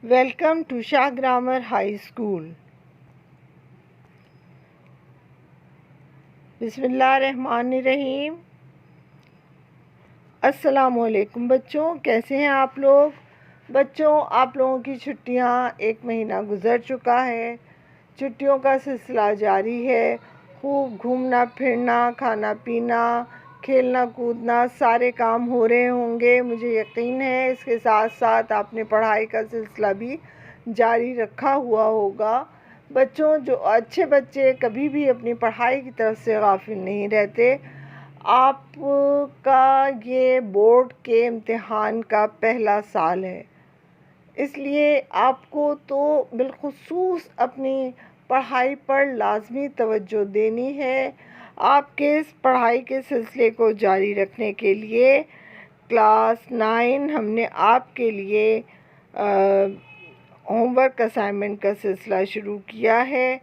Welcome to Shah Grammar High School. बिस्मिल्लाहिर्रहमानिर्रहीम। अस्सलामुअलैकुम बच्चों, कैसे हैं आप लोग? बच्चों, आप लोगों की छुट्टियां एक महीना गुज़र चुका है। छुट्टियों का सिलसिला जारी है। खूब घूमना फिरना, खाना पीना, खेलना कूदना, सारे काम हो रहे होंगे, मुझे यकीन है। इसके साथ साथ आपने पढ़ाई का सिलसिला भी जारी रखा हुआ होगा। बच्चों, जो अच्छे बच्चे कभी भी अपनी पढ़ाई की तरफ से गाफिल नहीं रहते, आपका ये बोर्ड के इम्तिहान का पहला साल है, इसलिए आपको तो बिलखुसूस अपनी पढ़ाई पर लाजमी तवज्जो देनी है। आपके इस पढ़ाई के सिलसिले को जारी रखने के लिए क्लास 9 हमने आपके लिए होमवर्क असाइनमेंट का सिलसिला शुरू किया है।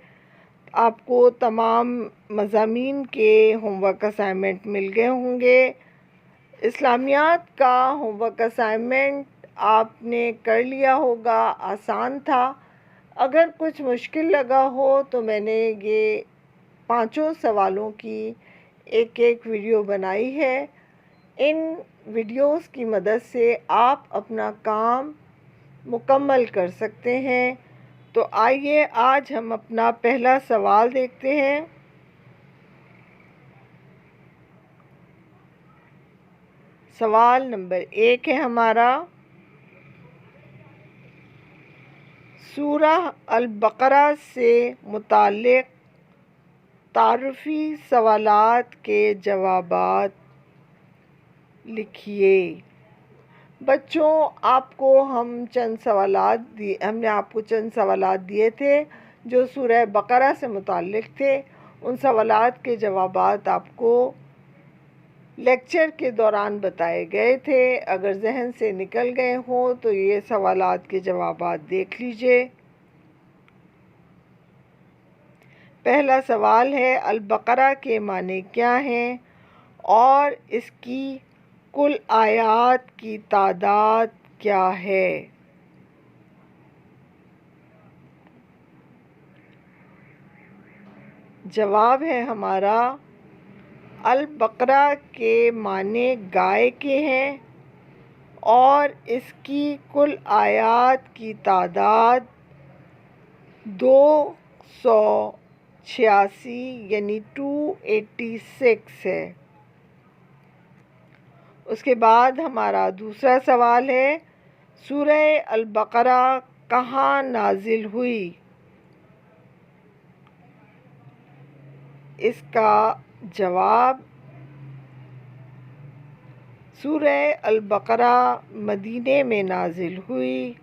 आपको तमाम मज़ामीन के होमवर्क असाइनमेंट मिल गए होंगे। इस्लामियात का होमवर्क असाइनमेंट आपने कर लिया होगा, आसान था। अगर कुछ मुश्किल लगा हो तो मैंने ये 5 सवालों की एक वीडियो बनाई है। इन वीडियोस की मदद से आप अपना काम मुकम्मल कर सकते हैं। तो आइए आज हम अपना पहला सवाल देखते हैं। सवाल नंबर 1 है हमारा, सूरह अल-बकरा से मुताल्लिक़ तारुफ़ी सवालात के जवाबात लिखिए। बच्चों, हमने आपको चंद सवालात दिए थे जो सूरह बकरा से मुताल्लिक़ थे। उन सवालात के जवाबात आपको लेक्चर के दौरान बताए गए थे। अगर जहन से निकल गए हों तो ये सवालात के जवाबात देख लीजिए। पहला सवाल है, अल-बकरा के माने क्या हैं और इसकी कुल आयात की तादाद क्या है? जवाब है हमारा, अल-बकरा के माने गाय के हैं और इसकी कुल आयात की तादाद 286 यानी 286 है। उसके बाद हमारा दूसरा सवाल है, सूरह अल-बकरा कहाँ नाजिल हुई? इसका जवाब, सूरह अल-बकरा मदीने में नाजिल हुई।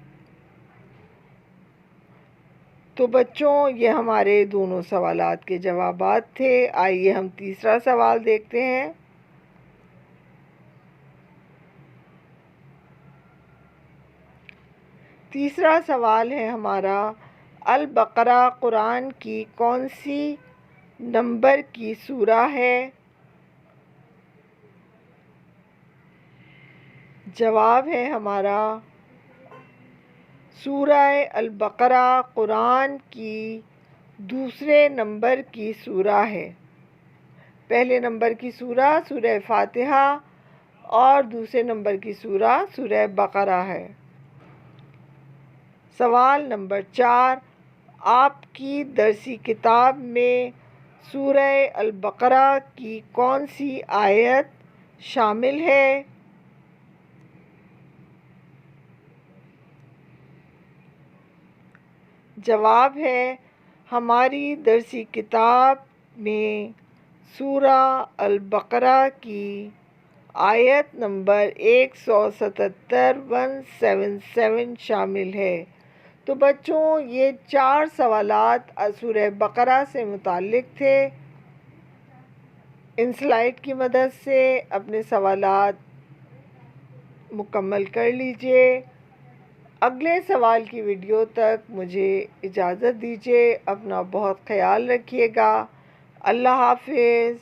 तो बच्चों, ये हमारे दोनों सवालात के जवाबात थे। आइए हम तीसरा सवाल देखते हैं। तीसरा सवाल है हमारा, अल-बकरा कुरान की कौन सी नंबर की सूरा है? जवाब है हमारा, सूरह अल-बकरा कुरान की दूसरे नंबर की सूरा है। पहले नंबर की सूरा सूरह फातिहा और दूसरे नंबर की सूरा सूरह बकरा है। सवाल नंबर 4, आपकी दरसी किताब में सूरह अल-बकरा की कौन सी आयत शामिल है? जवाब है, हमारी दरसी किताब में सूरह अल-बकरा की आयत नंबर 177 शामिल है। तो बच्चों, ये 4 सवालात सूरह बकरा से मुताल्लिक़ थे। इन स्लाइड की मदद से अपने सवालात मुकम्मल कर लीजिए। अगले सवाल की वीडियो तक मुझे इजाज़त दीजिए। अपना बहुत ख्याल रखिएगा। अल्लाह हाफ़िज़।